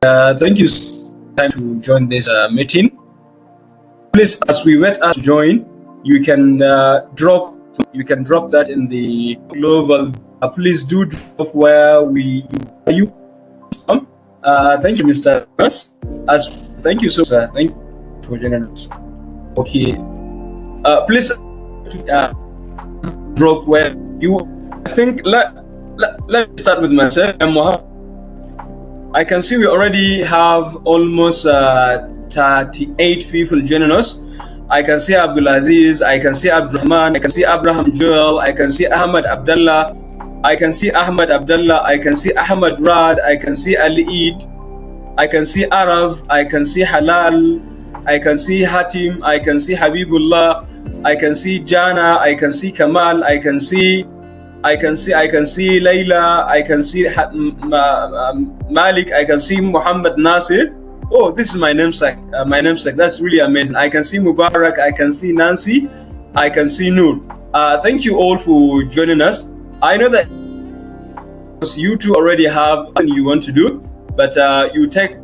Thank you so much to join this meeting. Please, as we wait us to join, you can drop that in the global. Please do drop where you from. Thank you, Mr. Thomas. Thank you so much, sir. Thank you for joining us. Okay. Please drop where you. I think let me start with myself. I can see we already have almost 38 people joining us. I can see Abdulaziz, I can see Abdurrahman, I can see Abraham Joel, I can see Ahmad Abdullah, I can see Ahmad Abdullah, I can see Ahmad Rad, I can see Ali Eid, I can see Araf, I can see Halal, I can see Hatim, I can see Habibullah, I can see Jana, I can see Kamal, I can see Layla, I can see Malik, I can see Muhammad Nasir. Oh, this is my namesake. That's really amazing. I can see Mubarak, I can see Nancy, I can see Noor. Thank you all for joining us. I know that you two already have something you want to do, but you take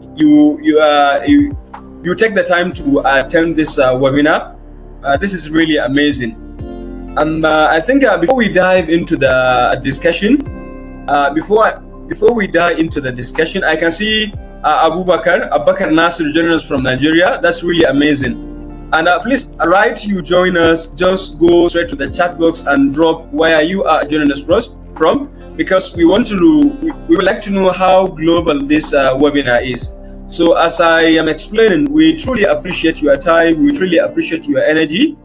the time to attend this webinar. This is really amazing. And I think before we dive into the discussion, I can see Abubakar Nasir joining us from Nigeria. That's really amazing. And please, right, you join us. Just go straight to the chat box and drop where you are joining us from, because we would like to know how global this webinar is. So as I am explaining, we truly appreciate your time. We truly appreciate your energy.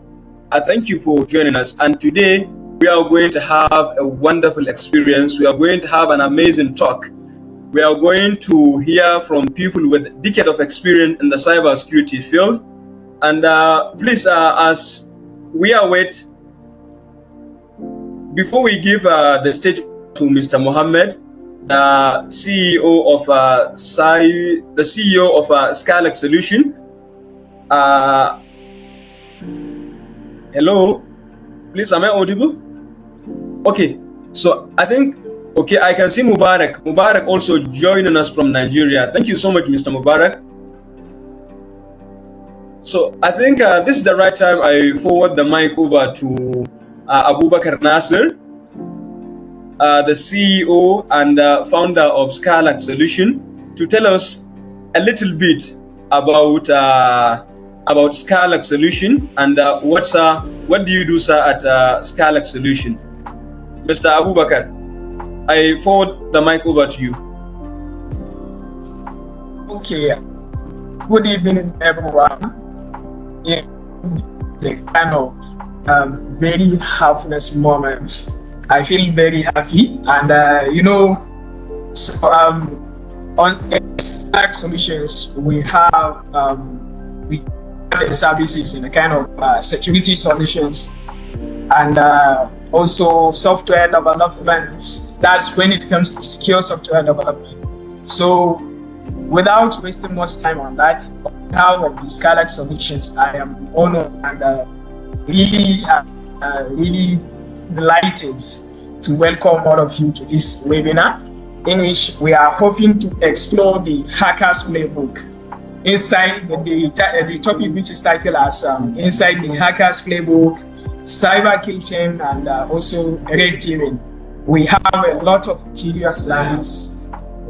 I thank you for joining us. And today we are going to have a wonderful experience. We are going to have an amazing talk. We are going to hear from people with decades of experience in the cybersecurity field. And please, as we await, before we give the stage to Mr. Mohammed, the CEO of Skylark Solution. Hello, please, am I audible? Okay, so I think, I can see Mubarak. Mubarak also joining us from Nigeria. Thank you so much, Mr. Mubarak. So I think this is the right time I forward the mic over to Abubakar Nasir, the CEO and founder of Skylark Solution, to tell us a little bit about Skylark Solution and what do you do, sir, at Skylark Solution? Mr. Abubakar, I forward the mic over to you. Okay. Good evening, everyone. The kind of very happiness moment. I feel very happy, and on Skylark Solutions we have services in the kind of security solutions and also software development. That's when it comes to secure software development. So without wasting much time on that, on behalf of the Skylark Solutions, I am honored and really delighted to welcome all of you to this webinar, in which we are hoping to explore the Hackers Playbook. Inside the topic, which is titled as Inside the Hackers Playbook, Cyber Kill Chain, and also Red Teaming. We have a lot of curious learners.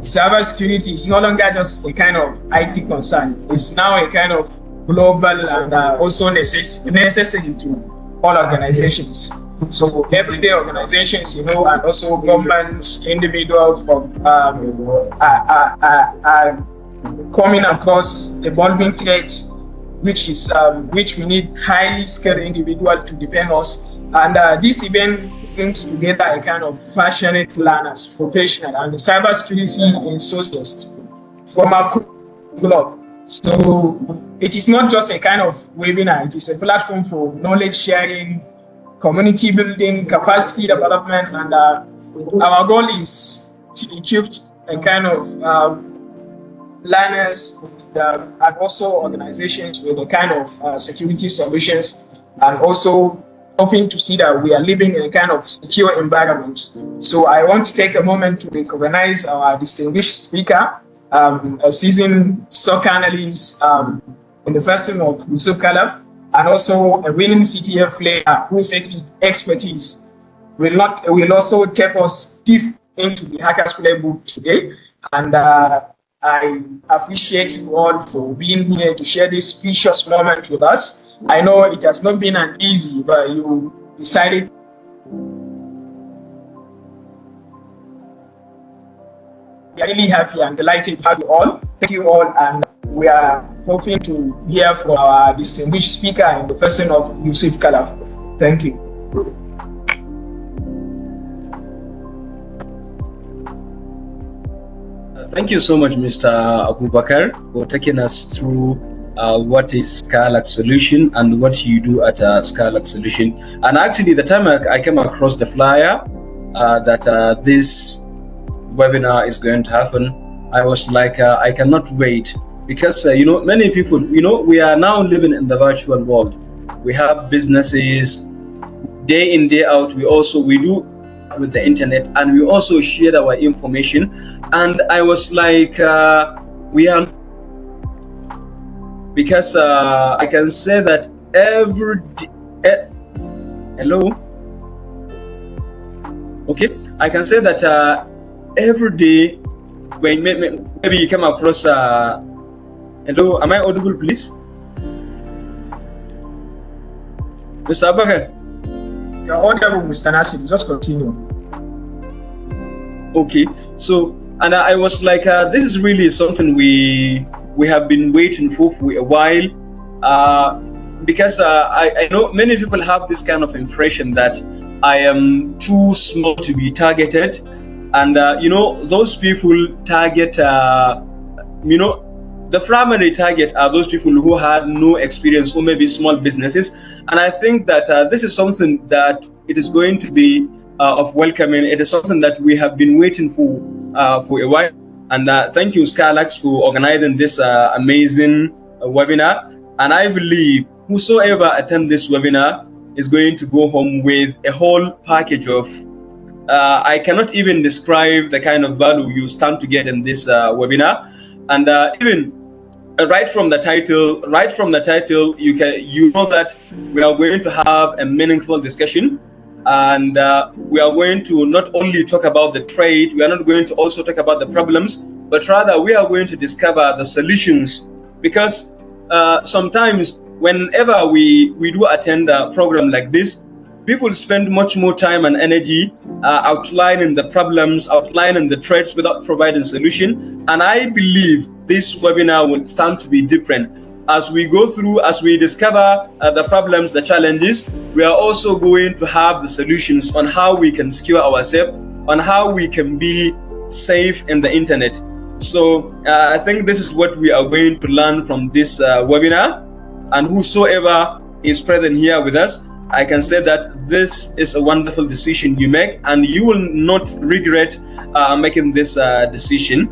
Cybersecurity is no longer just a kind of IT concern. It's now a kind of global and also necessary to all organizations. So everyday organizations, and also governments, individuals from coming across evolving threats, which we need highly skilled individuals to defend us. And this event brings together a kind of passionate learners, professional, and the cybersecurity enthusiasts from our globe. So it is not just a kind of webinar; it is a platform for knowledge sharing, community building, capacity development, and our goal is to equip a kind of learners and also organizations with a kind of security solutions, and also hoping to see that we are living in a kind of secure environment. So I want to take a moment to recognize our distinguished speaker, a seasoned soccer analyst in the person of Yusuf Khalaf, and also a winning CTF player whose expertise will also take us deep into the Hackers Playbook today. And I appreciate you all for being here to share this precious moment with us. I know it has not been an easy, but you decided. We are really happy and delighted to have you all. Thank you all, and we are hoping to hear from our distinguished speaker in the person of Yusuf Khalaf. Thank you. Thank you so much, Mr. Abubakar, for taking us through what is Skylark Solution and what you do at Skylark Solution. And actually, the time I came across the flyer that this webinar is going to happen, I was like, I cannot wait, because many people, we are now living in the virtual world. We have businesses day in, day out. We do with the internet, and we also shared our information. And I was like, we are, because I can say that every hello, okay, I can say that every day when maybe you come across hello, am I audible, please? Mr. Abubakar? You're audible, Mr. Nassim. Just continue. Okay, so, and I was like, this is really something we have been waiting for a while, because I know many people have this kind of impression that I am too small to be targeted, and those people target, the primary target are those people who had no experience, or maybe small businesses. And I think that this is something that it is going to be of welcoming. It is something that we have been waiting for a while. And thank you, Skylark, for organizing this amazing webinar. And I believe whosoever attend this webinar is going to go home with a whole package of, I cannot even describe the kind of value you stand to get in this webinar. And even right from the title, you know that we are going to have a meaningful discussion. And we are going to not only talk about the trade, we are not going to also talk about the problems, but rather we are going to discover the solutions. Because sometimes whenever we do attend a program like this, people spend much more time and energy outlining the problems, outlining the threats without providing solution. And I believe this webinar will stand to be different. As we go through, as we discover the problems, the challenges, we are also going to have the solutions on how we can secure ourselves, on how we can be safe in the internet. So I think this is what we are going to learn from this webinar. And whosoever is present here with us, I can say that this is a wonderful decision you make, and you will not regret making this decision.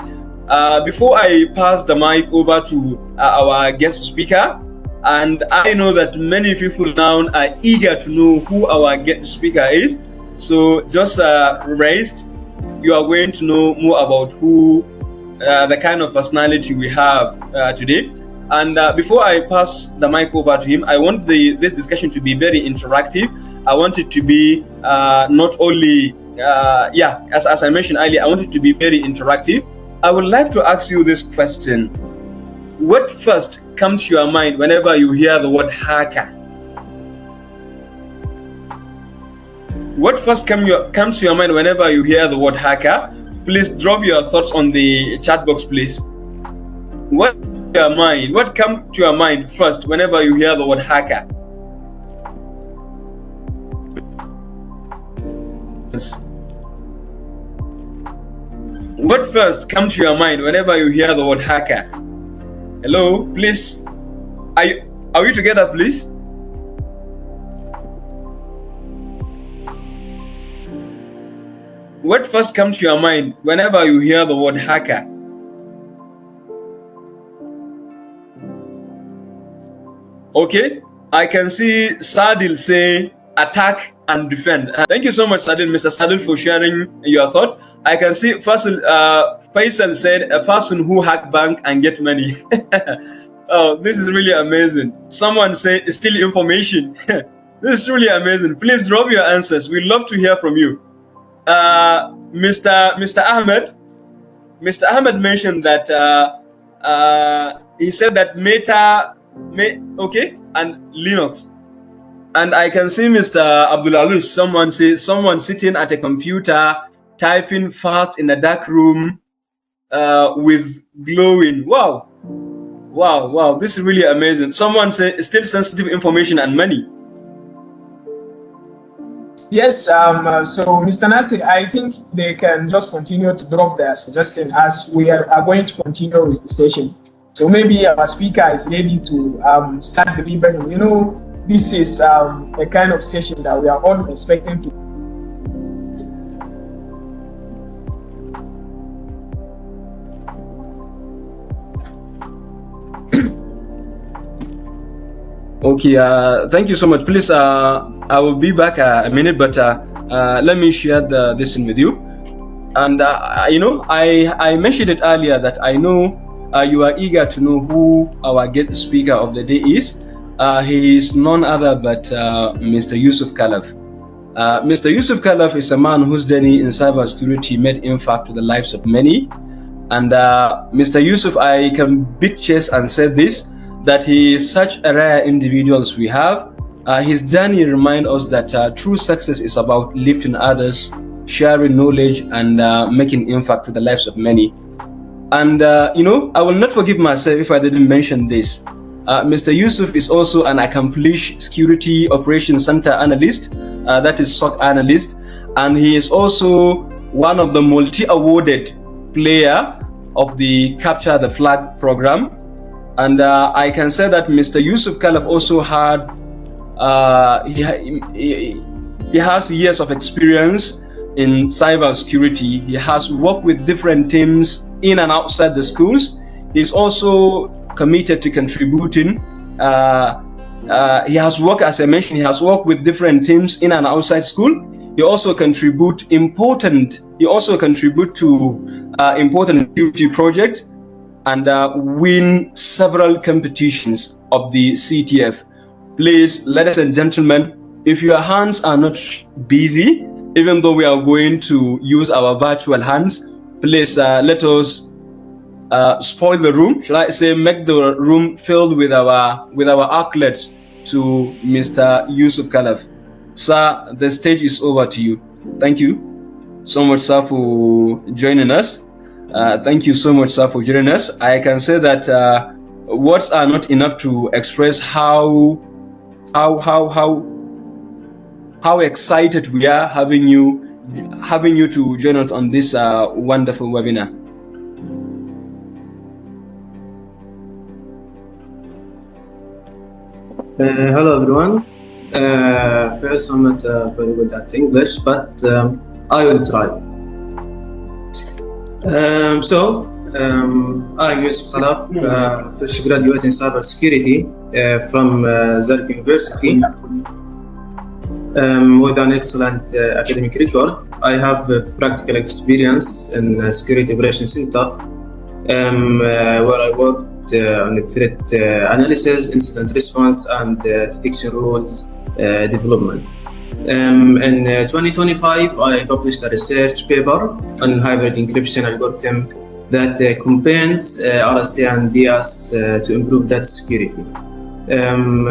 Before I pass the mic over to our guest speaker, and I know that many people now are eager to know who our guest speaker is, so just rest. You are going to know more about who the kind of personality we have today. And before I pass the mic over to him, I want this discussion to be very interactive. I want it to be not only, as I mentioned earlier, I want it to be very interactive. I would like to ask you this question. What first comes to your mind whenever you hear the word hacker? What first comes to your mind whenever you hear the word hacker? Please drop your thoughts on the chat box, please. What comes to your mind first whenever you hear the word hacker? What first comes to your mind whenever you hear the word hacker? Hello, please. Are we together, please? What first comes to your mind whenever you hear the word hacker? Okay, I can see Sadil say attack and defend. Thank you so much, Mr. Sadil, for sharing your thought. I can see Faisal said, a person who hack bank and get money. Oh, this is really amazing. Someone said, steal information. This is really amazing. Please drop your answers. We'd love to hear from you. Mr. Ahmed mentioned that he said that Meta, and Linux. And I can see Mr. Abdullah, someone sitting at a computer, typing fast in a dark room with glowing. Wow. This is really amazing. Someone said still sensitive information and money. Yes, so Mr. Nasir, I think they can just continue to drop their suggestion as we are going to continue with the session. So maybe our speaker is ready to start delivering. You know, this is a kind of session that we are all expecting to. Okay, thank you so much. Please, I will be back a minute, but let me share this thing with you. And you know, I mentioned it earlier that I know you are eager to know who our guest speaker of the day is. He is none other but Mr. Yusuf Khalaf. Mr. Yusuf Khalaf is a man whose journey in cybersecurity made impact to the lives of many. And Mr. Yusuf, I can beat chest and say this, that he is such a rare individual as we have. His journey reminds us that true success is about lifting others, sharing knowledge, and making impact to the lives of many. And you know, I will not forgive myself if I didn't mention this. Mr. Yusuf is also an accomplished security operations center analyst, that is SOC analyst, and he is also one of the multi-awarded player of the Capture the Flag program. And I can say that Mr. Yusuf Khalaf also had, he has years of experience in cybersecurity. He has worked with different teams in and outside the schools. He's also committed to contributing. He has worked, as I mentioned, he has worked with different teams in and outside school. He also contribute to important security projects and win several competitions of the CTF. Please, ladies and gentlemen, if your hands are not busy, even though we are going to use our virtual hands, please let us spoil the room. Shall I say, make the room filled with our accolades to Mr. Yusuf Khalaf. Sir, the stage is over to you. Thank you so much, sir, for joining us. Thank you so much, sir, for joining us. I can say that words are not enough to express how excited we are having you to join us on this wonderful webinar. Hello everyone. First, I'm not very good at English, but I will try. I'm Yusuf Khalaf, fresh graduate in cybersecurity from Zurich University with an excellent academic record. I have practical experience in Security Operations Center where I worked on the threat analysis, incident response, and detection rules development. In 2025, I published a research paper on hybrid encryption algorithm that combines RSA and DIAS to improve data security. And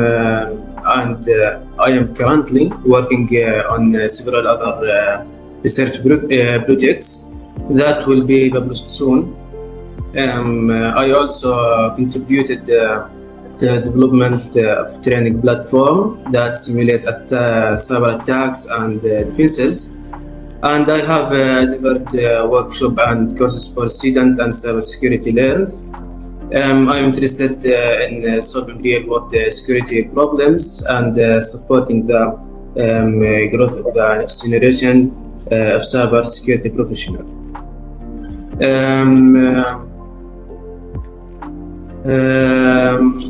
I am currently working on several other research projects that will be published soon. I also contributed to the development of training platform that simulate cyber attacks and defenses. And I have delivered workshop and courses for students and cybersecurity learners. I'm interested in solving real-world security problems and supporting the growth of the next generation of cybersecurity professionals.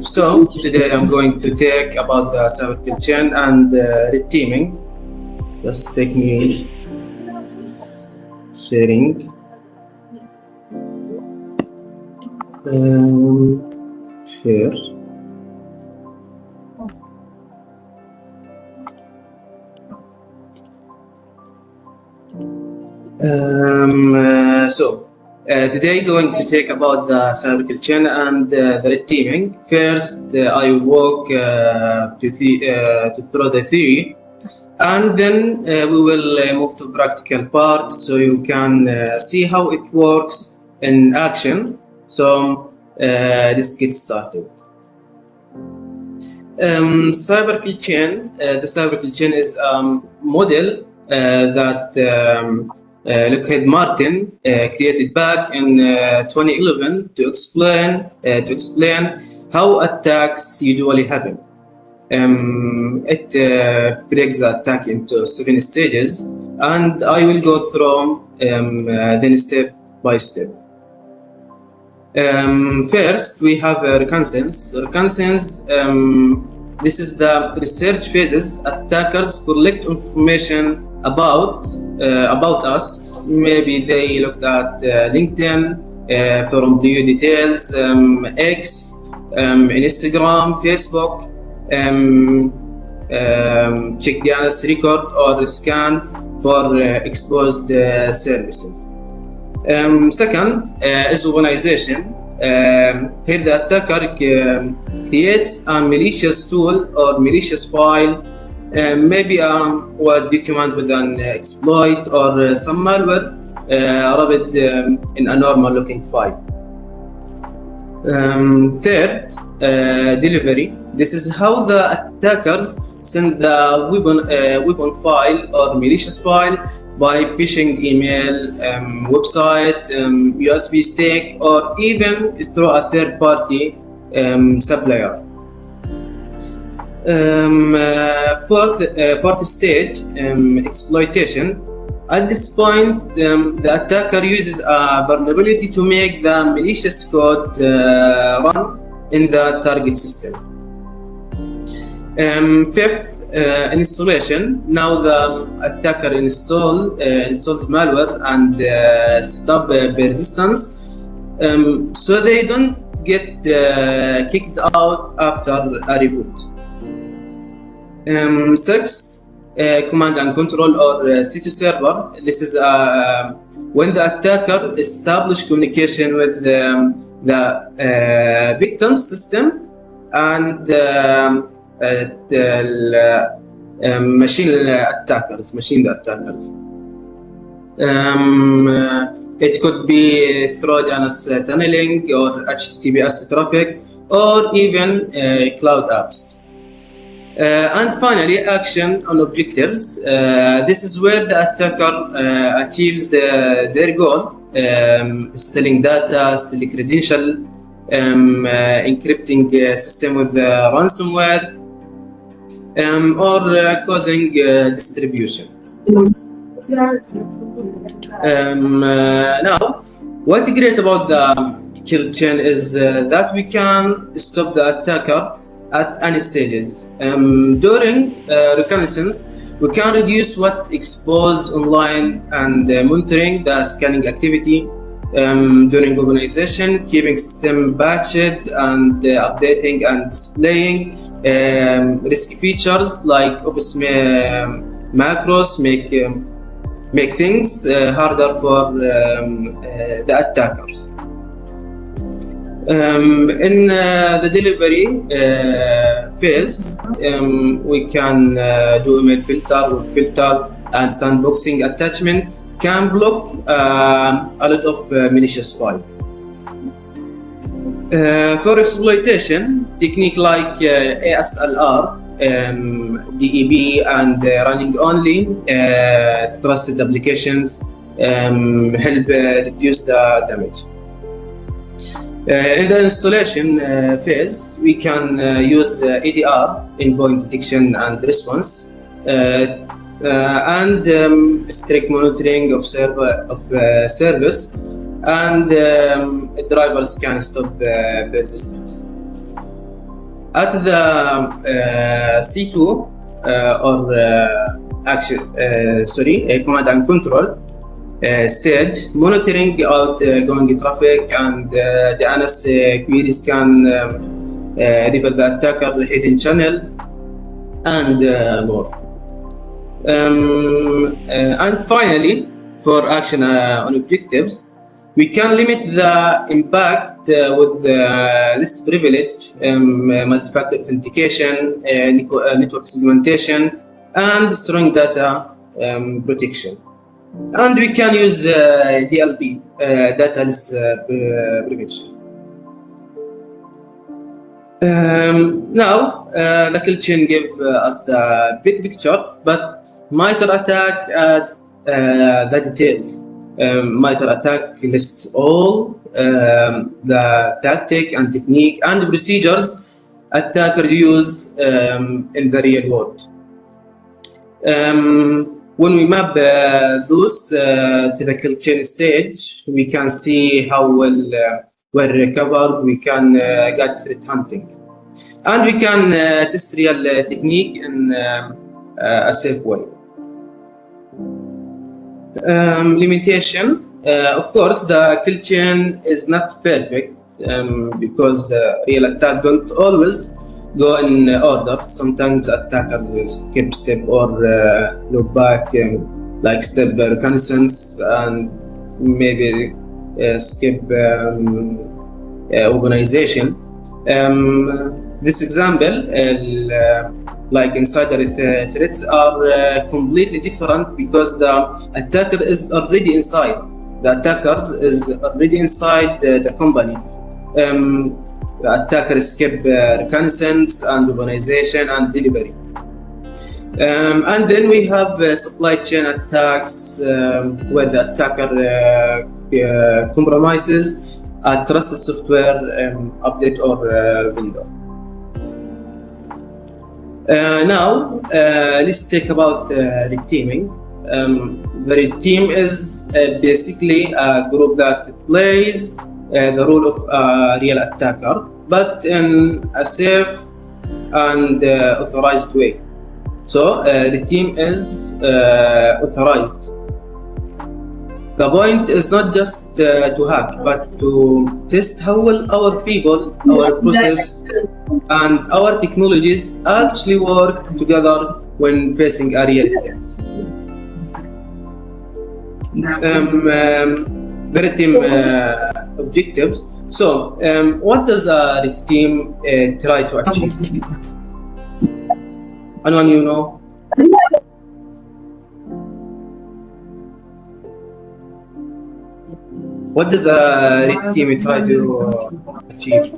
So today I'm going to talk about the cyber kill chain and red teaming. Just take me sharing. Share. Today going to talk about the cybercriminal chain and the red teaming. First, I will walk through the theory, and then we will move to practical part so you can see how it works in action. So let's get started. Cybercriminal chain. The cybercriminal chain is a model that Lockheed Martin created back in 2011 to explain how attacks usually happen. It breaks the attack into 7 stages, and I will go through them step by step. First, we have reconnaissance. Reconnaissance. This is the research phases. Attackers collect information about us. Maybe they looked at LinkedIn, from view details, X, Instagram, Facebook, check the analyst record or scan for exposed services. Second is weaponization. Here the attacker creates a malicious tool or malicious file, maybe a Word document with an exploit or some malware wrapped in a normal looking file. Third, delivery. This is how the attackers send the weapon file or malicious file by phishing email, website, USB stick, or even through a third-party supplier. Fourth stage, exploitation. At this point, the attacker uses a vulnerability to make the malicious code run in the target system. Fifth, installation. Now the attacker installs malware and stop persistence, so they don't get kicked out after a reboot. Sixth, command and control or C2 server. This is when the attacker establishes communication with the victim system and machine attackers. It could be through DNS tunneling or HTTPS traffic or even cloud apps. And finally, action on objectives. This is where the attacker achieves their goal, stealing data, stealing credential, encrypting system with ransomware, or causing distribution. Now, what's great about the kill chain is that we can stop the attacker at any stages. During reconnaissance, we can reduce what exposed online and monitoring the scanning activity. During weaponization, keeping system patched and updating and displaying risky features like office macros make things harder for the attackers. In the delivery phase, we can do email filter and sandboxing attachment can block a lot of malicious files. For exploitation, technique like ASLR, DEB, and running only trusted applications help reduce the damage. In the installation phase, we can use EDR, endpoint detection and response, and strict monitoring of service, and drivers can stop persistence. At the C2 or command and control stage, monitoring outgoing traffic, and the DNS queries can reveal the attacker hidden channel, and more. And finally, for action on objectives, we can limit the impact with less privilege, multi-factor authentication, network segmentation, and strong data protection. And we can use DLP, data loss prevention. Now, the kill chain give us the big picture, but MITRE ATT&CK add the details. MITRE ATT&CK lists all the tactic and technique and procedures attackers use in the real world. When we map those to the kill chain stage, we can see how well recovered we can get threat hunting. And we can test real technique in a safe way. Limitation. Of course, the kill chain is not perfect because real attack don't always go in order. Sometimes attackers skip step or look back, like step reconnaissance, and maybe skip organization. This example, like insider threats, are completely different because the attacker is already inside. The attacker is already inside the company. The attacker skip reconnaissance and organization and delivery. And then we have supply chain attacks where the attacker compromises a trusted software update or vendor. Now, let's talk about red teaming. The red team is basically a group that plays the role of a real attacker, but in a safe and authorized way. So the team is authorized. The point is not just to hack, but to test how well our people, our process, and our technologies actually work together when facing a real threat. The red team objectives. So, what does a red team try to achieve? Anyone you know? What does a red team try to achieve?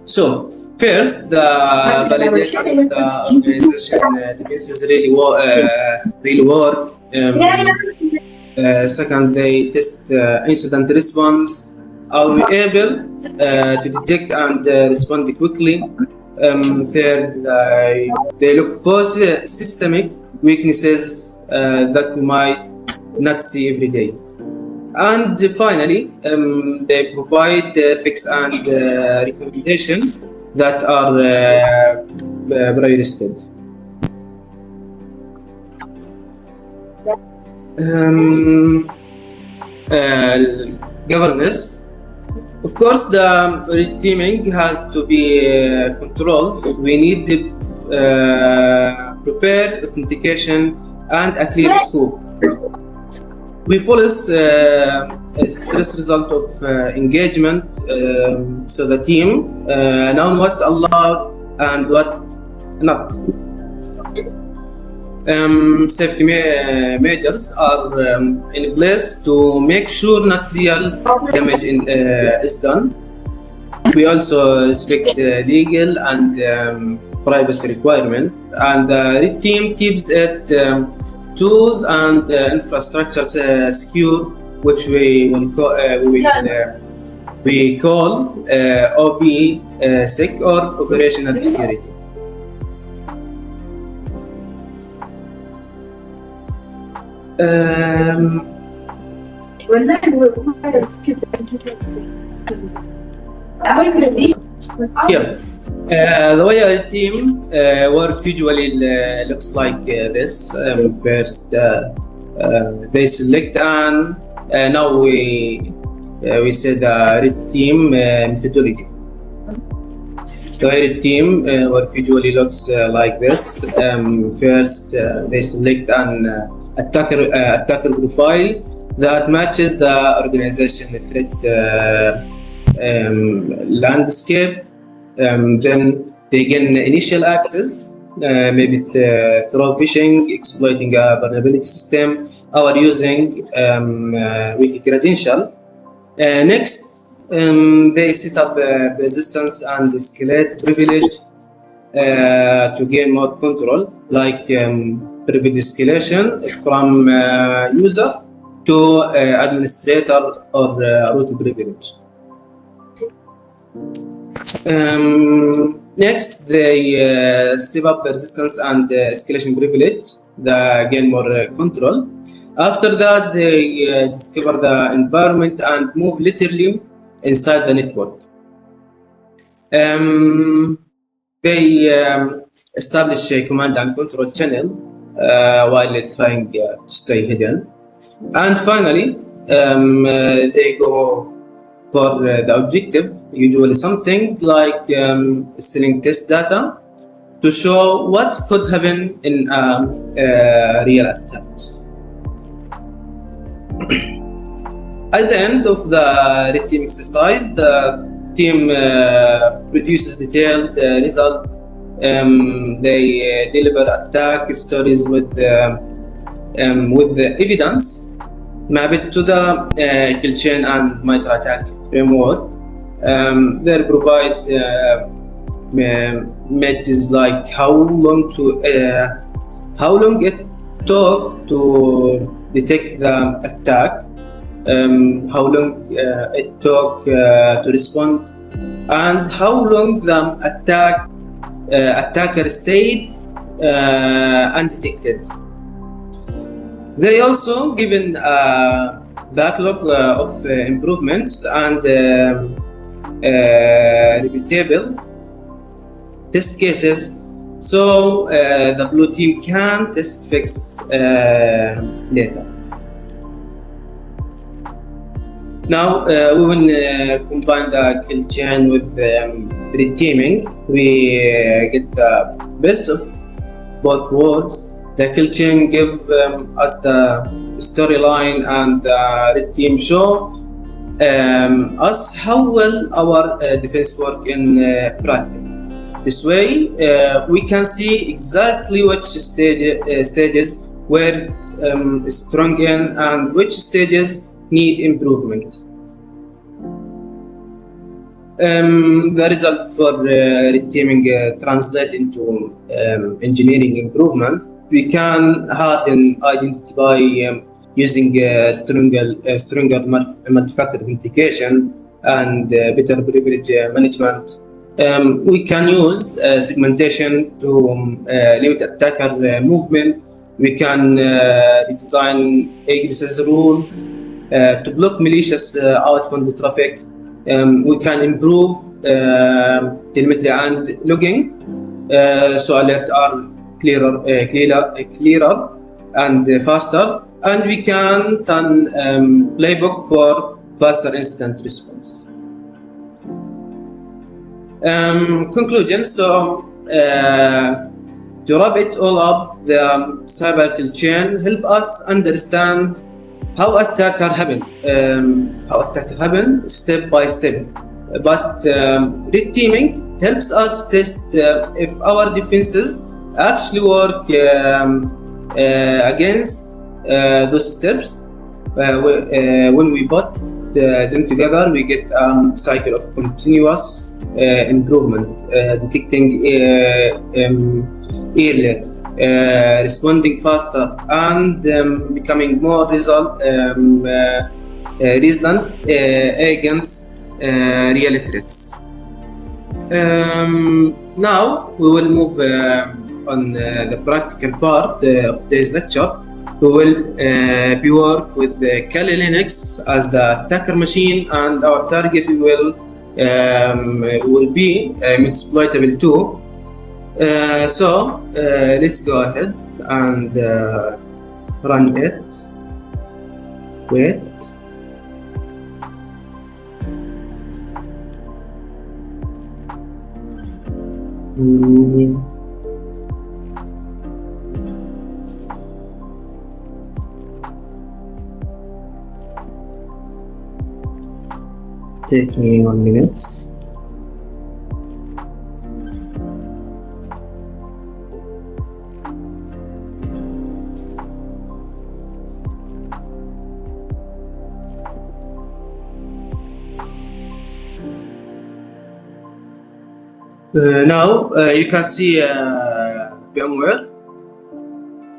So, first, the validation of the organization defenses really work. Second, they test incident response. Are we able to detect and respond quickly? Third, they look for systemic weaknesses that we might not see every day. And finally, they provide fix and recommendation that are prioritized. Governance. Of course, the red teaming has to be controlled. We need to prepare authentication and a clear scope. We follow stress result of engagement, so the team know what allowed and what not. Safety measures are in place to make sure not real damage is done. We also respect legal and privacy requirement, and the red team keeps it tools and infrastructure secure, which we call OPSEC or operational security. والله هو هذا كده Yeah. The way our team work usually looks like this. First, they select and now we say the red team methodology. The red team work usually looks like this. First, they select an attacker profile that matches the organization threat landscape. Then they gain initial access, maybe through phishing, exploiting a vulnerability system, or using weak credential. Next, they set up persistence and escalate privilege to gain more control, like privilege escalation from user to administrator or root privilege. Next, they step up persistence and escalation privilege, they gain more control. After that, they discover the environment and move laterally inside the network. They establish a command and control channel while trying to stay hidden. And finally, they go for the objective, usually something like selling test data to show what could happen in real attacks. At the end of the red team exercise, the team produces detailed result. They deliver attack stories with the evidence mapped to the kill chain and MITRE attack framework. They provide metrics like how long it took to detect the attack, how long it took to respond, and how long the attacker stayed undetected. They also given a backlog of improvements and repeatable test cases, so the blue team can test fix later. Now we will combine the kill chain with red teaming. We get the best of both worlds. The kill chain give us the storyline, and the red team show us how well our defense work in practice. This way, we can see exactly which stages were strong in and which stages need improvement. The result for red teaming translate into engineering improvement. We can harden identity by using stronger multi-factor authentication and better privilege management. We can use segmentation to limit attacker movement. We can redesign egress rules to block malicious outbound traffic. We can improve telemetry and logging, so alerts are clearer and faster, and we can turn playbook for faster incident response. Conclusion. So to wrap it all up, the cyber kill chain help us understand how attack happen step by step. But red teaming helps us test if our defenses actually work against those steps. When we put them together, we get a cycle of continuous improvement, detecting earlier, responding faster, and becoming more resilient against real threats. Now we will move on the practical part of today's lecture. we will be work with the Kali Linux as the attacker machine, and our target will be exploitable too. So let's go ahead and run it. Wait. Take me 1 minute. Now you can see VMware.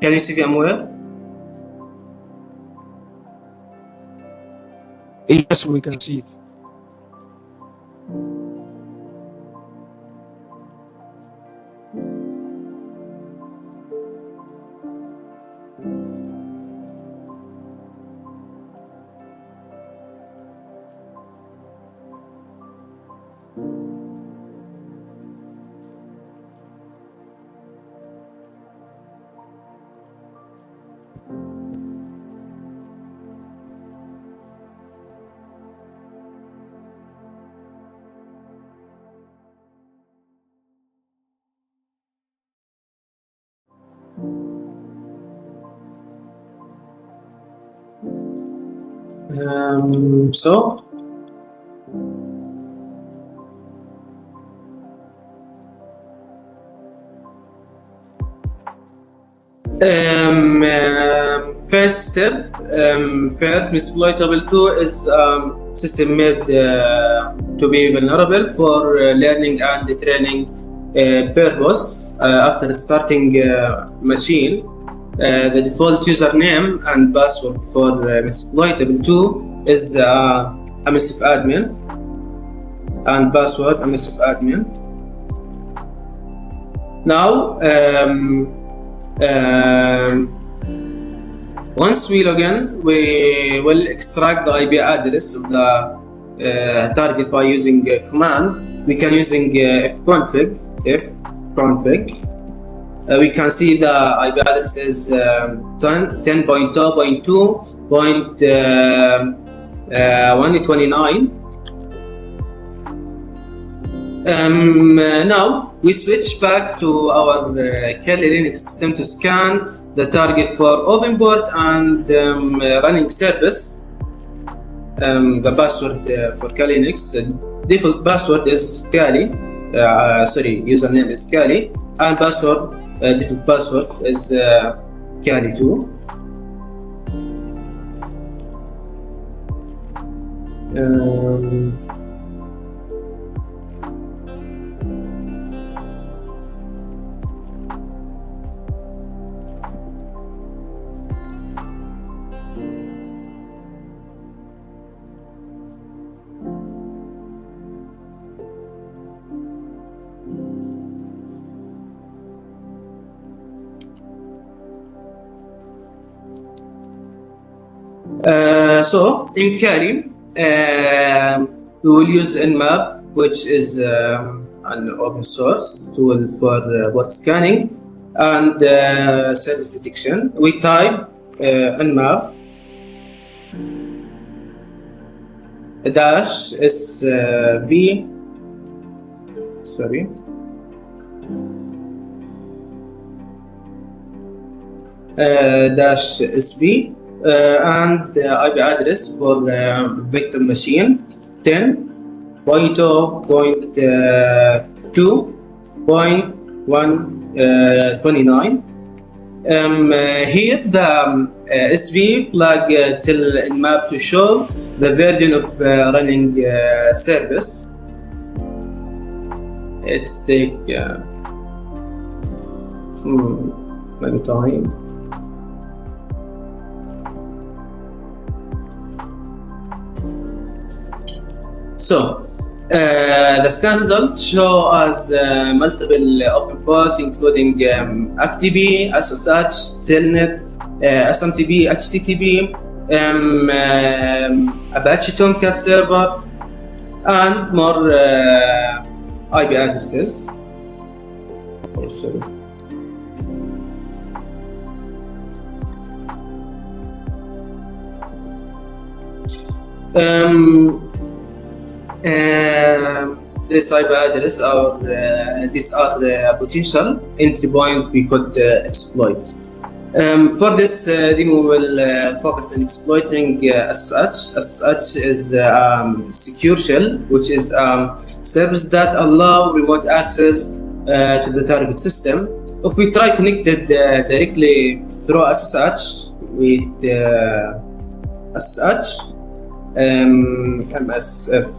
Can you see VMware? Yes, we can see it. So first step, first exploitable tool is system made to be vulnerable for learning and training purpose. After starting machine, the default username and password for exploitable tool is MSF admin, and password MSF admin. Now once we log in, we will extract the IP address of the target by using a command. We can using fconfig. We can see the IP address is 10.2.2.129. Now we switch back to our Kali Linux system to scan the target for open port and running service. The password for Kali Linux default password is Kali. Username is Kali, and password default password is Kali 2. So in Kali, we will use Nmap, which is an open source tool for port scanning and service detection. We type Nmap dash SV dash SV and IP address for vector machine 10.2.129. Here the SV flag tell Nmap to show the version of running service. It's take maybe time. So the scan results show us multiple open port, including FTP, SSH, Telnet, SMTP, HTTP, Apache Tomcat server, and more IP addresses. This IP address or these are potential entry point we could exploit. For this, we will focus on exploiting SSH. SSH is secure shell, which is service that allow remote access to the target system. If we try connected directly through SSH with SSH, MSF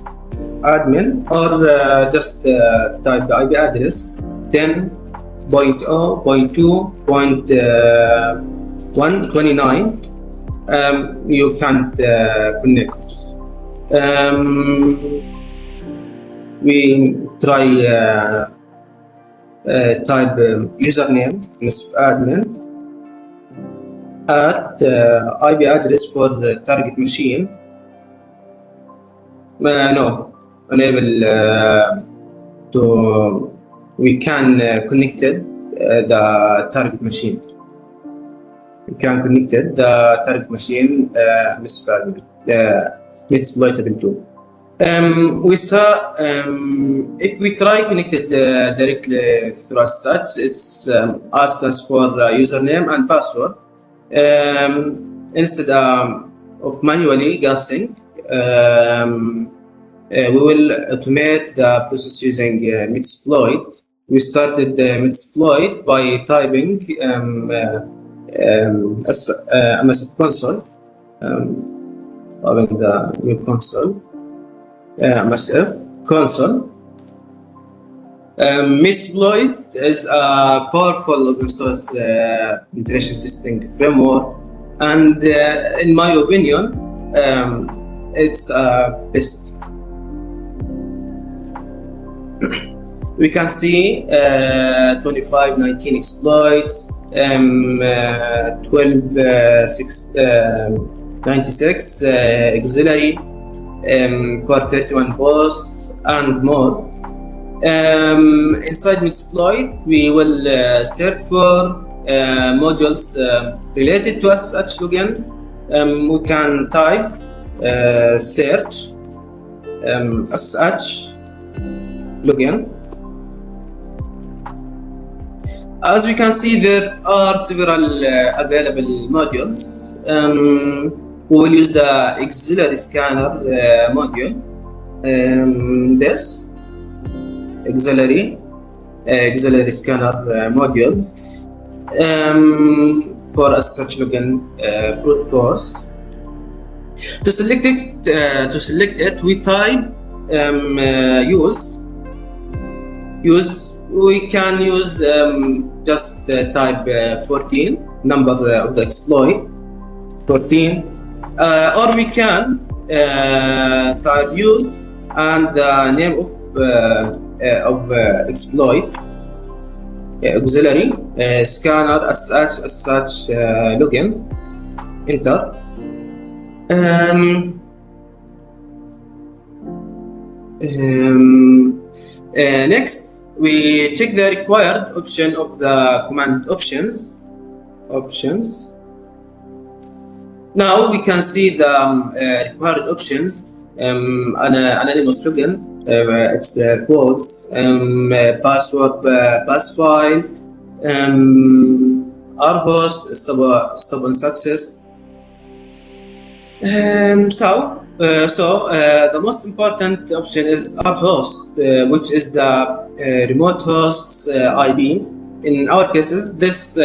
admin, or just type the IP address 10.0.2.129, you can't connect. We try type username admin at IP address for the target machine. No, unable to. We can connected the target machine. We can connected the target machine exploitable too. We saw if we try connected directly through such, it's ask us for username and password instead of manually guessing. We will automate the process using Metasploit. We started Metasploit by typing MSF console, open the new console, MSF console. Metasploit is a powerful open source penetration testing framework, and in my opinion, it's best. We can see 2519 exploits, 1296 auxiliary, 431 posts, and more. Inside Metasploit, we will search for modules related to SSH login. We can type search SSH login. As we can see, there are several available modules. We will use the auxiliary scanner module. This auxiliary scanner modules for SSH login brute force. To select it, we type use. We can use just type 14, number of the exploit 14, or we can type use and the name of exploit, auxiliary scanner SSH login. Enter. Next, we check the required option of the command options. Now we can see the required options. Anonymous login, it's false. Password, pass file, rhost, stop on success. The most important option is rhost, which is the remote host's IP. In our cases, that's IP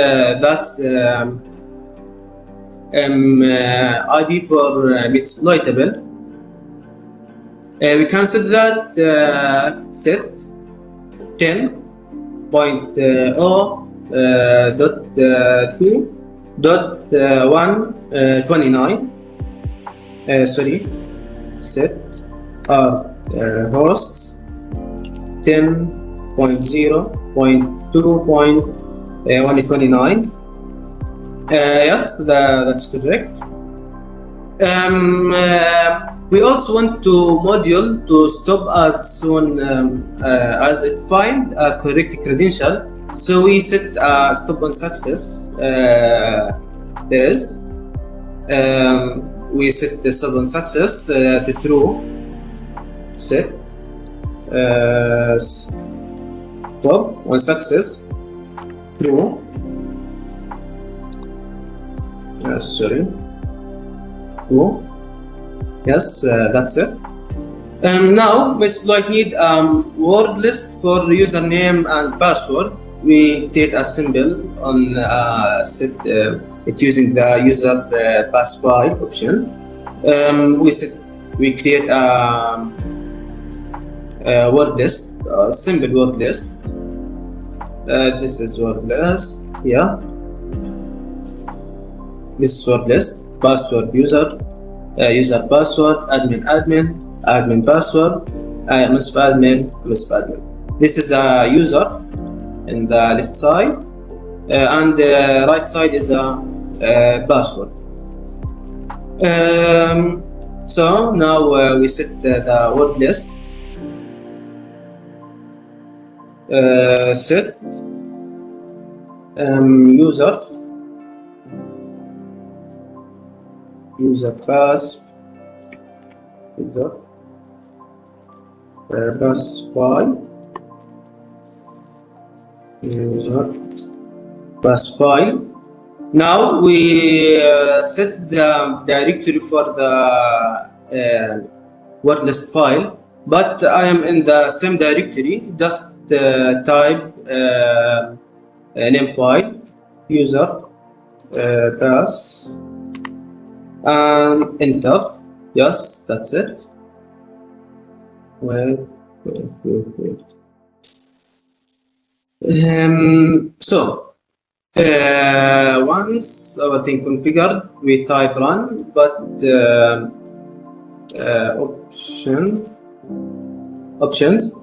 for Metasploitable. We can set that set 10.0.2.129. Set our hosts 10.0.2.129. Yes, that's correct. We also want to module to stop as soon as it find a correct credential. So we set stop on success. We set the stop on success to true. Set stop on success true. Sorry. True. Yes, that's it. Now, we need word list for username and password. We create a symbol on set it using the user pass file option. We create a word list, symbol word list. This is word list. Yeah. This is word list. Password user. User password, admin password, admin. This is a user in the left side, and the right side is a password. So now we set the word list. Set user pass file user pass file. Now we set the directory for the word list file, but I am in the same directory. Just type name file user pass and enter. Yes, that's it. Wait. So once our thing configured, we type run, but options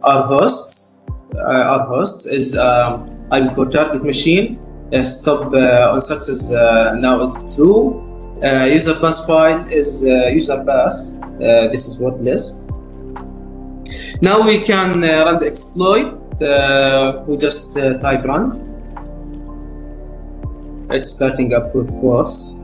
our hosts is IP for target machine. Stop on success now is true. User pass file is user pass. This is word list. Now we can run the exploit. We just type run. It's starting up with force.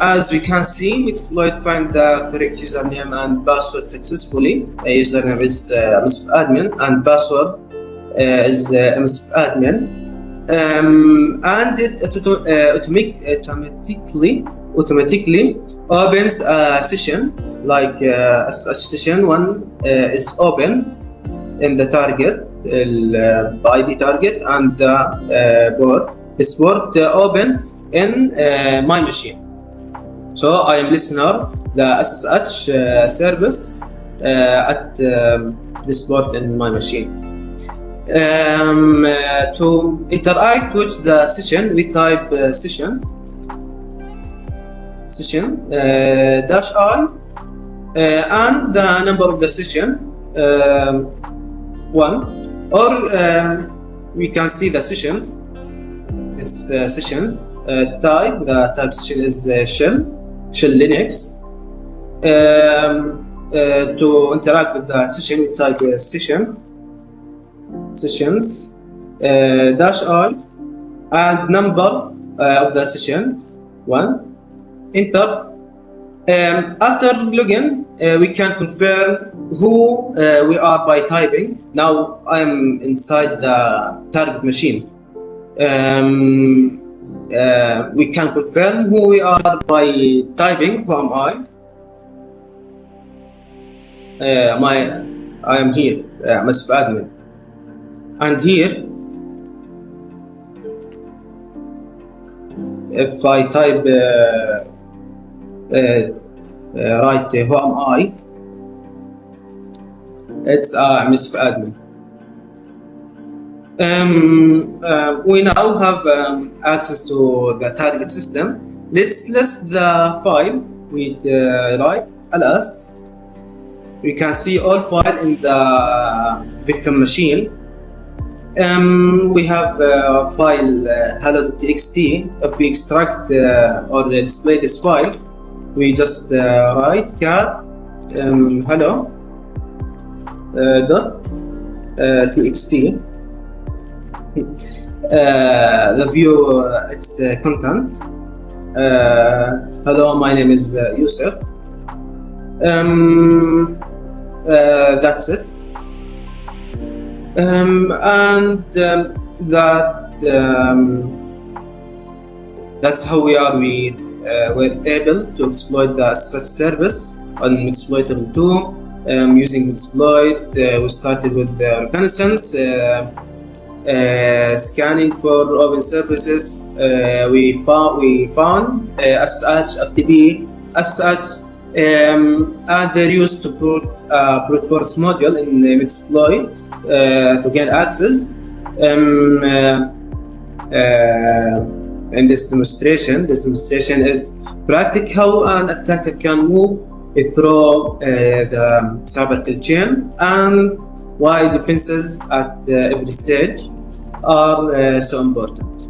As we can see, we exploit find the correct username and password successfully. Username is admin and password is admin, and it automatically opens a session like such session. One is open in the target, the ID target, and the port open in my machine. So I am listener the SSH service at this port in my machine. To interact with the session, we type session dash I and the number of the session 1, or we can see the sessions. This sessions type. The type session is shell Linux. To interact with the session, we type sessions dash I and number of the session 1. Enter. After login, we can confirm who we are by typing. Now I am inside the target machine. We can confirm who we are by typing. Who am I? I am here, Mr. Admin. And here, if I type write who am I, it's Mr. Admin. We now have access to the target system. Let's list the file with right ls, we can see all file in the victim machine. We have file hello.txt. If we extract or display this file, we just write cat hello dot txt. The view its content. Hello, my name is Yusuf. That's it. That's how we were able to exploit the such service on exploitable 2 using exploit. We started with reconnaissance, scanning for open services. We found SH FTP, SH, and they're used to brute force module in Metasploit to gain access. In this demonstration is practice how an attacker can move through the cyber kill chain and why defenses at every stage are so important.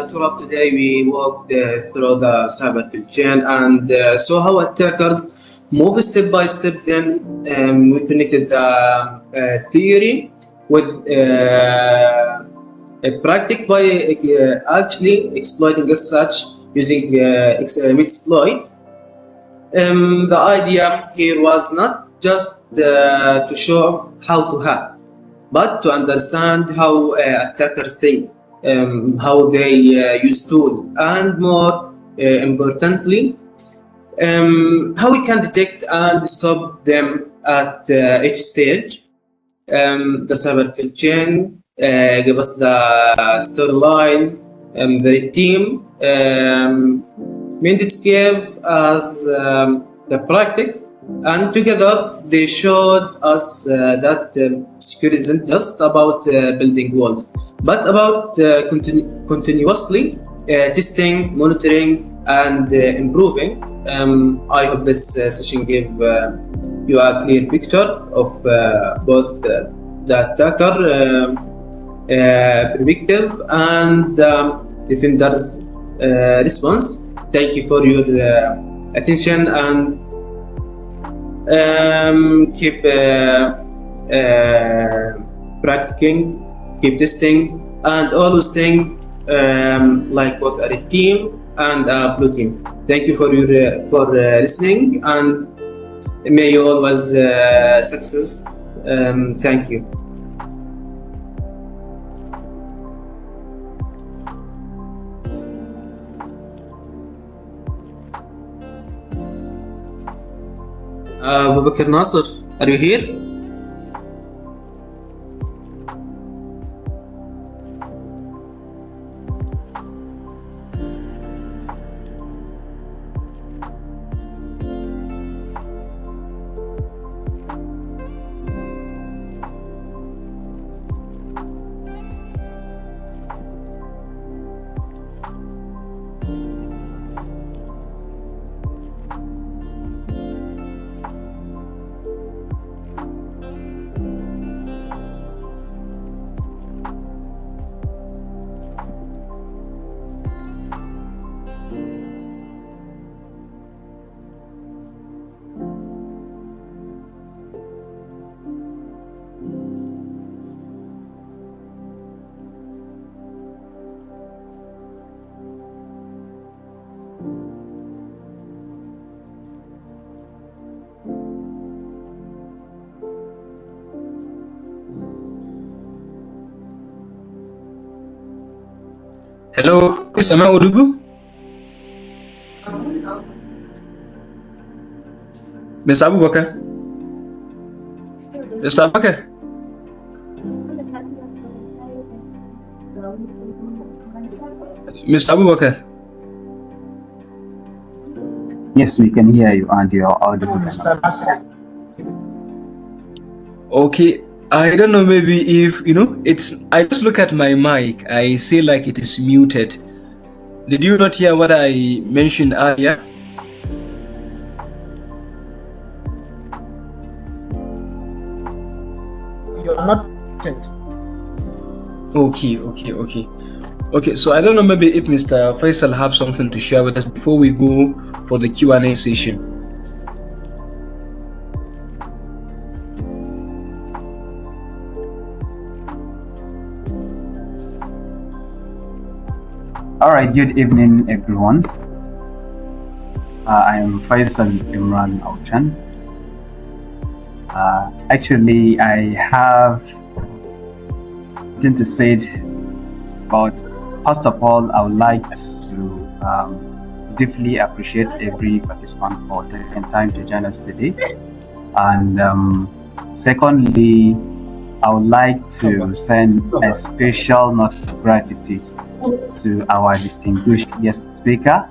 To wrap today, we walked through the cyber kill chain and saw how attackers move step by step. Then we connected the theory with a practice by actually exploiting as such using Metasploit. The idea here was not just to show how to hack, but to understand how attackers think, how they use tools, and more importantly, how we can detect and stop them at each stage. The cyber kill chain gave us the storyline, the team, Mendix gave us the practice, and together they showed us that security isn't just about building walls, but about continuously testing, monitoring, and improving. I hope this session gave you a clear picture of both the attacker perspective and defender's response. Thank you for your attention, and keep practicing, keep testing, and always think like both a red team and a blue team. Thank you for listening, and may you always success. Thank you. Abu Bakr Nasser, are you here? Hello, am I audible? Mr. Abubakar? Mr. Abubakar? Mr. Abubakar. Yes, we can hear you and you're audible. Mr. Nasir. Okay, I don't know, maybe if, I just look at my mic, I see like it is muted. Did you not hear what I mentioned earlier? You're not muted. Okay, so I don't know, maybe if Mr. Faisal have something to share with us before we go for the Q&A session. All right, good evening, everyone. I am Faisal Imran Auchan. Actually, I have something to say, but first of all, I would like to deeply appreciate every participant for taking time to join us today. And secondly, I would like to send a special note of gratitude to our distinguished guest speaker,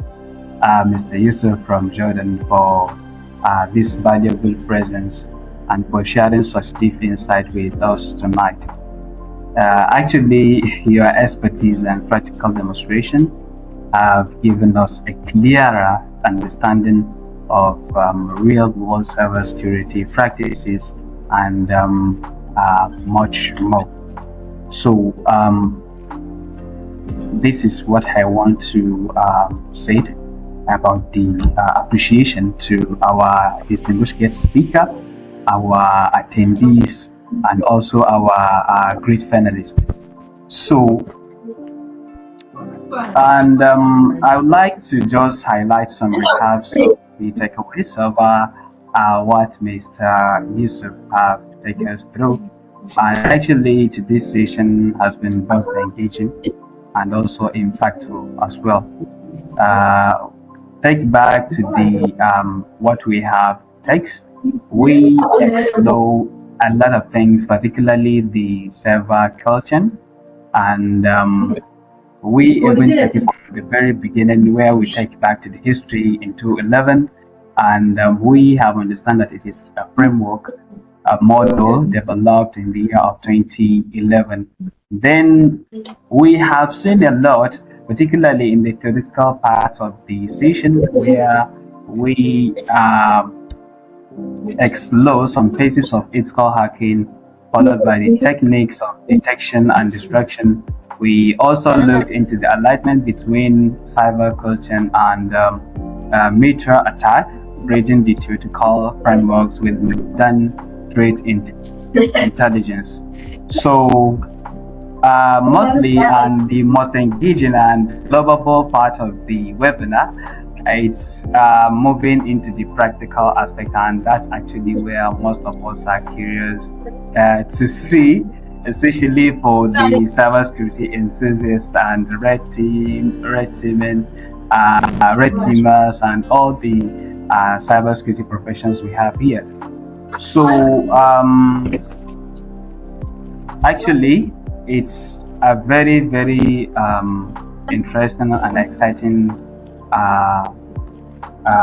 Mr. Yusuf from Jordan, for this valuable presence and for sharing such deep insight with us tonight. Actually, your expertise and practical demonstration have given us a clearer understanding of real-world cybersecurity practices and much more. So this is what I want to say about the appreciation to our distinguished guest speaker, our attendees, and also our great finalists. So, and I would like to just highlight some recaps of the takeaways of what Mr. Yusuf have taken us through. And actually, today's session has been both engaging and also impactful as well. Take back to the what we have text. We explore a lot of things, particularly the server culture, and we even take it from the very beginning, where we take back to the history in 2011, and we have understand that it is a framework, a model developed in the year of 2011. Then we have seen a lot, particularly in the theoretical parts of the session, where we explore some cases of ethical hacking, followed by the techniques of detection and destruction. We also looked into the alignment between cyber culture and meter attack, bridging the theoretical frameworks with modern threat intelligence. So mostly, and the most engaging and lovable part of the webinar, it's moving into the practical aspect, and that's actually where most of us are curious to see, especially for the cybersecurity enthusiasts and red teamers, and all the cybersecurity professions we have here. So actually, it's a very, very interesting and exciting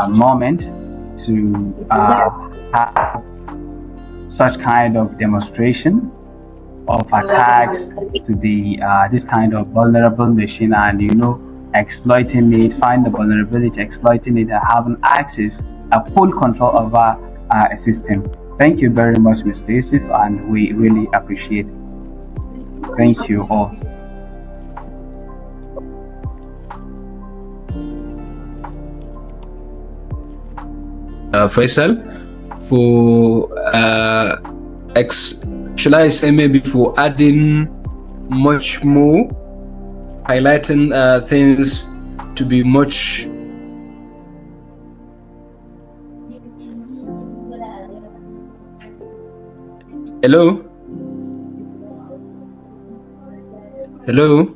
moment to have such kind of demonstration of attacks to the this kind of vulnerable machine, and exploiting it, find the vulnerability, exploiting it, and having access, a full control over a system. Thank you very much, Mr. Yusuf, and we really appreciate it. Thank you all. Faisal, for should I say maybe for adding much more, highlighting things to be much. Hello? Hello?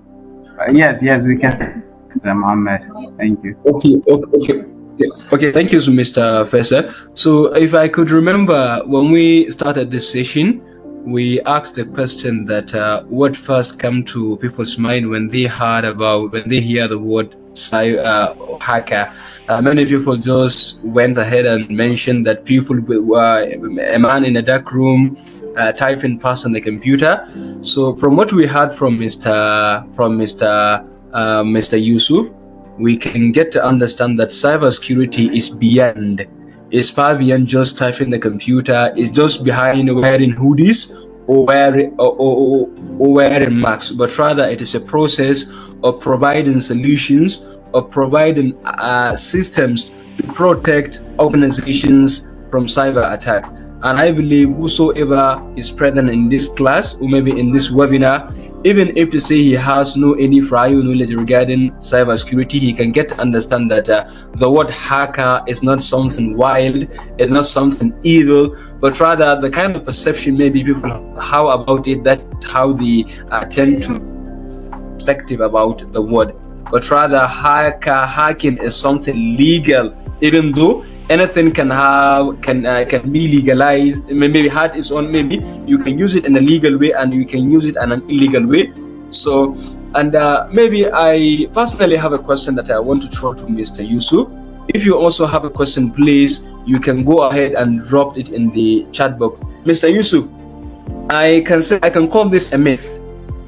Yes, we can. Mohammed, thank you. Okay, thank you, Mr. Faisal. So if I could remember when we started this session, we asked the question that what first come to people's mind when they hear the word hacker. Many people just went ahead and mentioned that people a man in a dark room typing fast on the computer. So from what we heard from Mr. Yusuf, we can get to understand that cybersecurity is far beyond just typing the computer. It's just behind wearing hoodies or wearing masks, but rather it is a process of providing solutions, of providing systems to protect organizations from cyber attack. And I believe whosoever is present in this class or maybe in this webinar, even if to say he has no any prior knowledge regarding cybersecurity, he can get to understand that the word hacker is not something wild, it's not something evil, but rather the kind of perception maybe people how about it, that's how they tend to perspective about the word. But rather hacking is something legal, even though anything can be legalized. Maybe hack is on, maybe you can use it in a legal way and you can use it in an illegal way. So, and maybe I personally have a question that I want to throw to Mr. Yusuf. If you also have a question, please, you can go ahead and drop it in the chat box. Mr. Yusuf, I can call this a myth.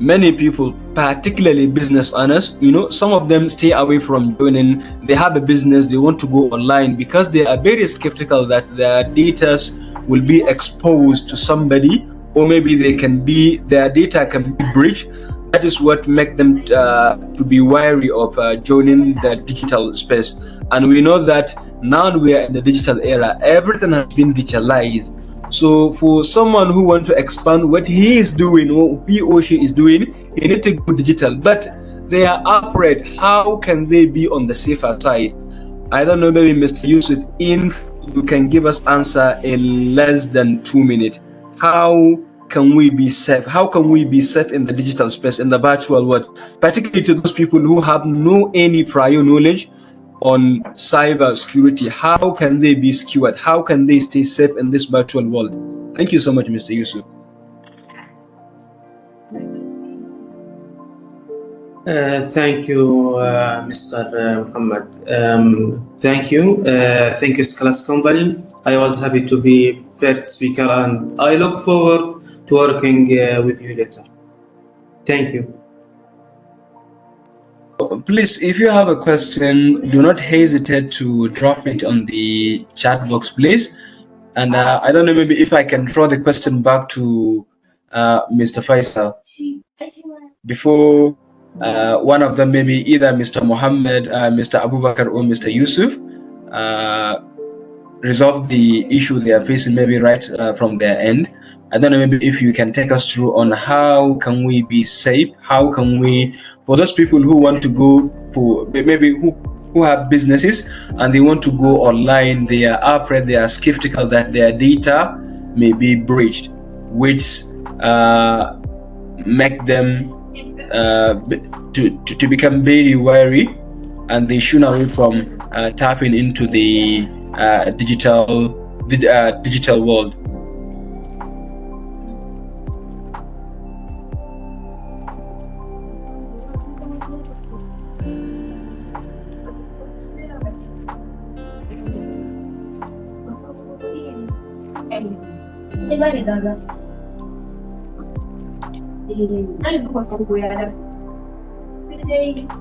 Many people, particularly business owners, some of them stay away from joining. They have a business, they want to go online because they are very skeptical that their data will be exposed to somebody, or maybe their data can be breached. That is what makes them to be wary of joining the digital space. And we know that now we are in the digital era, everything has been digitalized. So for someone who wants to expand what he is doing or he or she is doing, he needs to go digital. But they are afraid. How can they be on the safer side? I don't know, maybe Mr. Yusuf, if you can give us answer in less than 2 minutes. How can we be safe? How can we be safe in the digital space, in the virtual world, particularly to those people who have no any prior knowledge on cyber security? How can they be secured? How can they stay safe in this virtual world? Thank you so much, Mr. Yusuf. Thank you, Mr. Muhammad. Thank you, Scholars Company. I was happy to be first speaker, and I look forward to working with you later. Thank you. Please, if you have a question, do not hesitate to drop it on the chat box, please. And I don't know, maybe if I can throw the question back to Mr. Faisal before one of them, maybe either Mr. Mohammed, Mr. Abubakar, or Mr. Yusuf resolve the issue they are facing, maybe right from their end. I don't know, maybe if you can take us through on how can we be safe, how can we, for those people who want to go for, maybe who have businesses and they want to go online, they are afraid, they are skeptical that their data may be breached, which make them to become very wary, and they shun away from tapping into the digital world.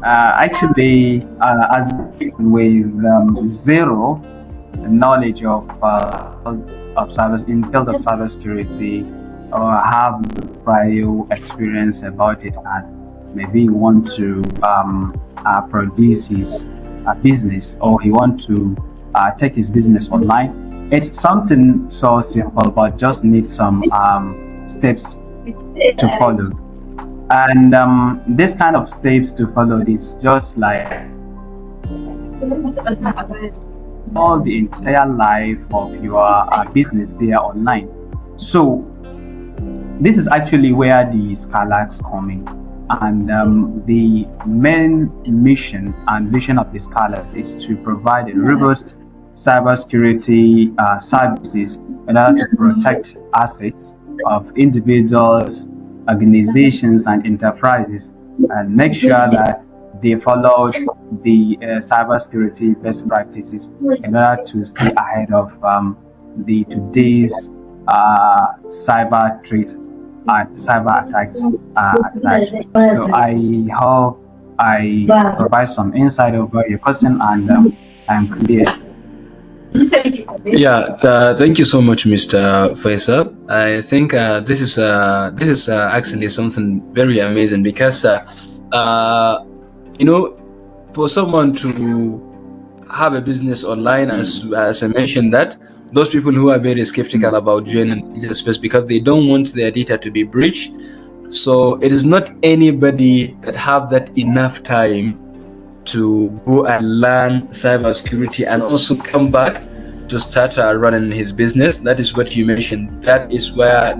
Actually, as with zero knowledge of cybersecurity, or have prior experience about it, and maybe want to produce his business, or he want to take his business online. It's something so simple, but just needs some steps to follow. And this kind of steps to follow is just like all the entire life of your business there online. So this is actually where the Scholars come in, and the main mission and vision of the Scholars is to provide a robust cybersecurity services in order to protect assets of individuals, organizations, and enterprises, and make sure that they follow the cybersecurity best practices in order to stay ahead of the today's cyber threat and cyber attacks at large. So I hope I provide some insight over your question, and I'm clear. Yeah, thank you so much, Mr. Faisal. I think this is actually something very amazing because for someone to have a business online, as I mentioned, that those people who are very skeptical about joining this space because they don't want their data to be breached. So it is not anybody that have that enough time to go and learn cybersecurity and also come back to start running his business. That is what you mentioned. That is where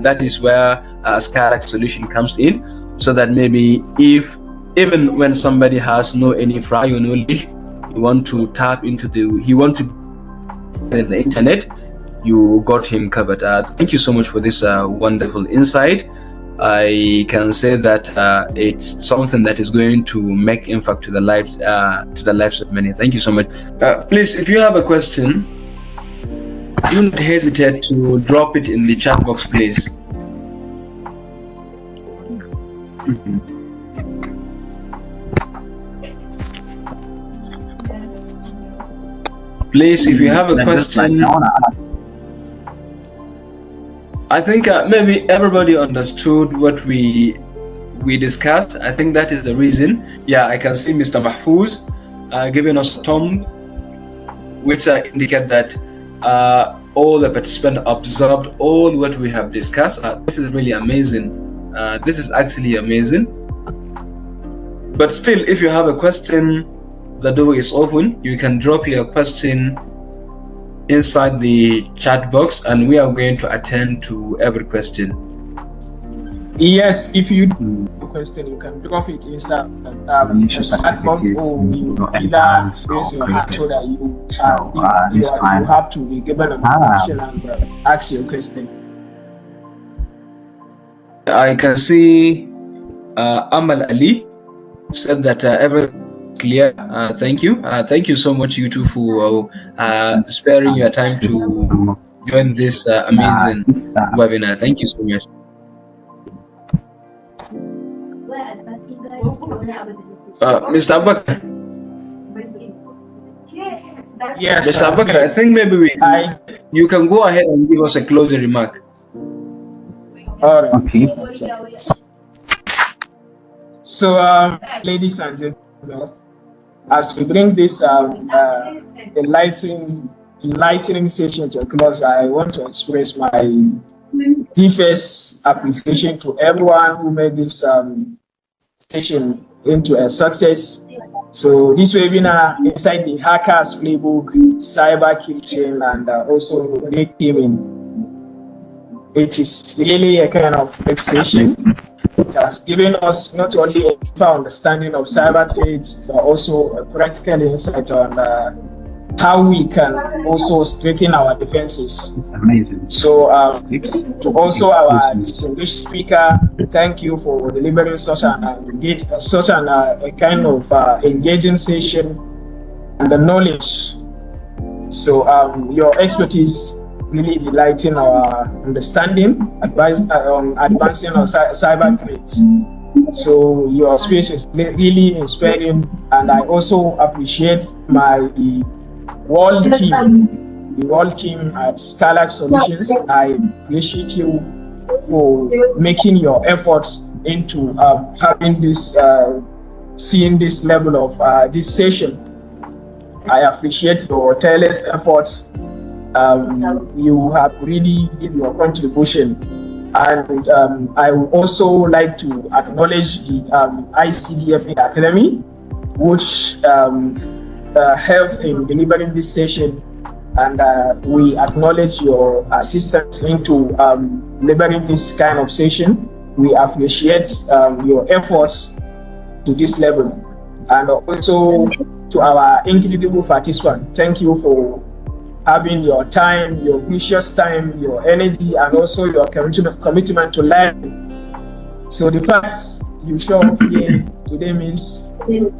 Skylark solution comes in, so that maybe even when somebody has any prior knowledge, you want to tap into the internet, you got him covered. Thank you so much for this wonderful insight. I can say that it's something that is going to make impact to the lives of many. Thank you so much. Please, if you have a question, do not hesitate to drop it in the chat box, please. Please, if you have a question. I think maybe everybody understood what we discussed. I think that is the reason. Yeah, I can see Mr. Mahfouz giving us a thumb, which indicate that all the participants observed all what we have discussed. This is really amazing. This is actually amazing. But still, if you have a question, the door is open. You can drop your question inside the chat box, and we are going to attend to every question. Yes, if you do a question, you can drop it inside the chat box, or you either raise your hand so that you have to be given a question and ask your question. I can see Amal Ali said that everything clear. Thank you. Thank you so much, you two, for sparing your time to join this amazing webinar. Thank you so much. Mr. Abakar. Yes, Mr. Abakar, I think maybe you can go ahead and give us a closing remark. All right. Okay. So, ladies and gentlemen, as we bring this enlightening session to a close, I want to express my deepest appreciation to everyone who made this session into a success. So this webinar inside the Hackers Playbook, Cyber Kitchen, and also Big Teaming, it is really a kind of great session. It has given us not only a deeper understanding of cyber threats, but also a practical insight on how we can also strengthen our defenses. It's amazing. So to also our distinguished speaker, thank you for delivering such a kind of engaging session and the knowledge. So your expertise really delighting our understanding, advancing our cyber threats. So your speech is really inspiring, and I also appreciate my world team, the world team at Skylark Solutions. I appreciate you for making your efforts into having this, seeing this level of this session. I appreciate your tireless efforts. You have really given your contribution, and I would also like to acknowledge the ICDFA Academy, which helped in delivering this session, and we acknowledge your assistance into delivering this kind of session. We appreciate your efforts to this level, and also to our incredible participants. Thank you for having your time, your precious time, your energy, and also your commitment to learn. So the fact you show up here today means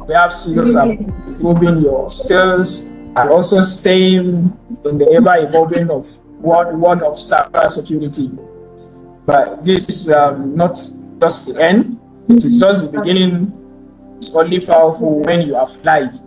perhaps you are improving your skills and also staying in the ever-evolving of world of cyber security. But this is not just the end; it is just the beginning. It's only powerful when you apply it.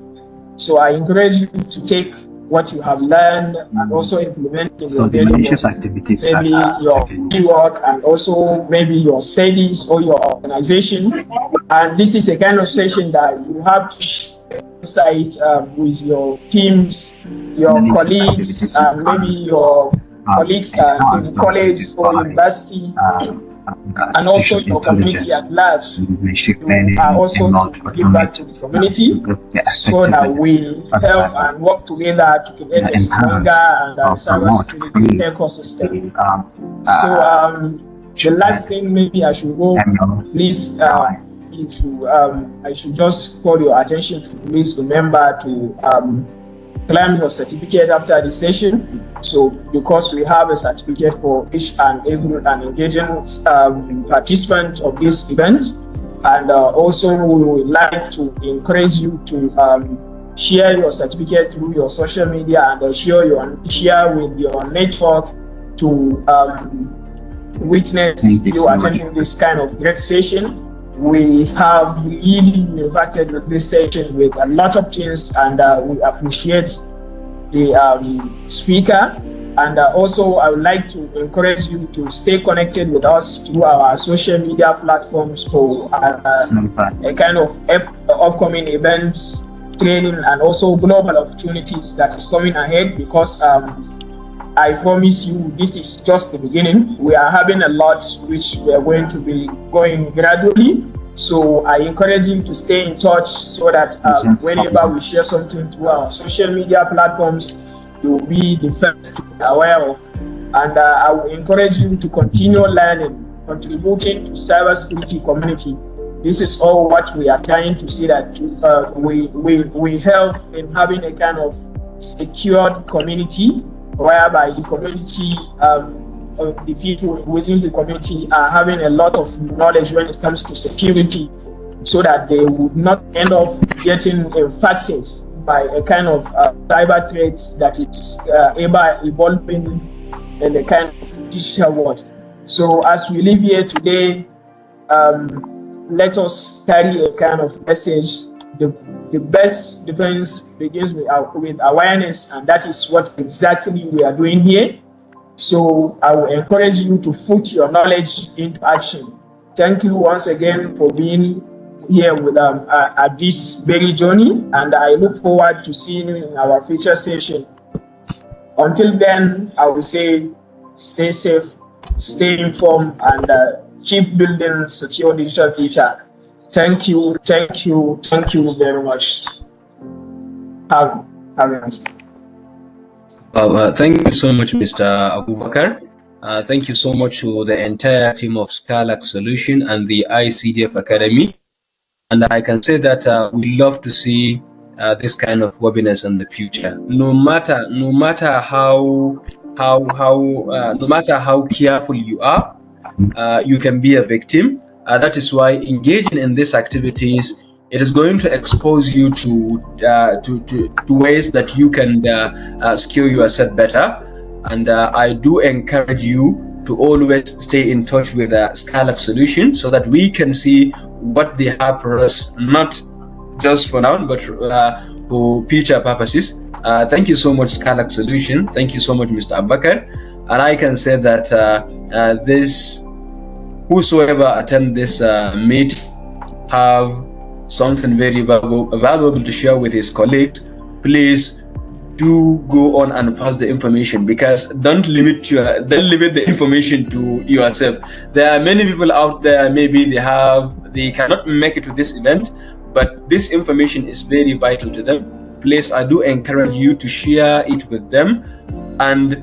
So I encourage you to take what you have learned and also implement in your daily work. Activities, maybe your work and also maybe your studies or your organization. And this is a kind of session that you have to share insight with your teams, your colleagues, and maybe your colleagues in college or university, and also your community at large. You are also to give back to the community so that we help and work together to create a stronger and cybersecurity ecosystem. So the last thing maybe I should go, please, I should just call your attention to please remember to claim your certificate after the session. So because we have a certificate for each and every engaging participant of this event, and also we would like to encourage you to share your certificate through your social media and share with your network to witness you attending this kind of great session. We have really invited this session with a lot of things, and we appreciate the speaker. And also, I would like to encourage you to stay connected with us through our social media platforms for a kind of upcoming events, training, and also global opportunities that is coming ahead. Because I promise you, this is just the beginning. We are having a lot which we are going to be going gradually. So I encourage you to stay in touch so that whenever we share something through our social media platforms, you will be the first to be aware of. And I will encourage you to continue learning, contributing to cybersecurity community. This is all what we are trying to see, that we help in having a kind of secured community, whereby the community, the people within the community are having a lot of knowledge when it comes to security, so that they would not end up getting infected by a kind of cyber threat that is ever evolving in the kind of digital world. So as we live here today, let us carry a kind of message. The best defense begins with awareness, and that is what exactly we are doing here. So I will encourage you to put your knowledge into action. Thank you once again for being here with at this very journey, and I look forward to seeing you in our future session. Until then, I will say stay safe, stay informed, and keep building secure digital future. Thank you very much. Have a nice day. Thank you so much, Mr. Abubakar. Thank you so much to the entire team of Scalax Solution and the ICDF Academy. And I can say that we love to see this kind of webinars in the future. No matter how careful you are, you can be a victim. That is why engaging in these activities, it is going to expose you to ways that you can skill yourself better. And I do encourage you to always stay in touch with Scalax Solution, so that we can see what they have for us, not just for now, but for future purposes. Thank you so much, Scalax Solution. Thank you so much, Mr. Abubakar. And I can say that whosoever attend this meet have something very valuable to share with his colleagues. Please do go on and pass the information, because don't limit the information to yourself. There are many people out there, maybe they cannot make it to this event, but this information is very vital to them. Please, I do encourage you to share it with them, and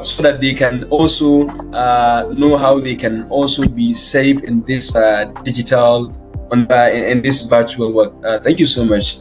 so that they can also know how they can also be safe in this digital, in this virtual world. Thank you so much.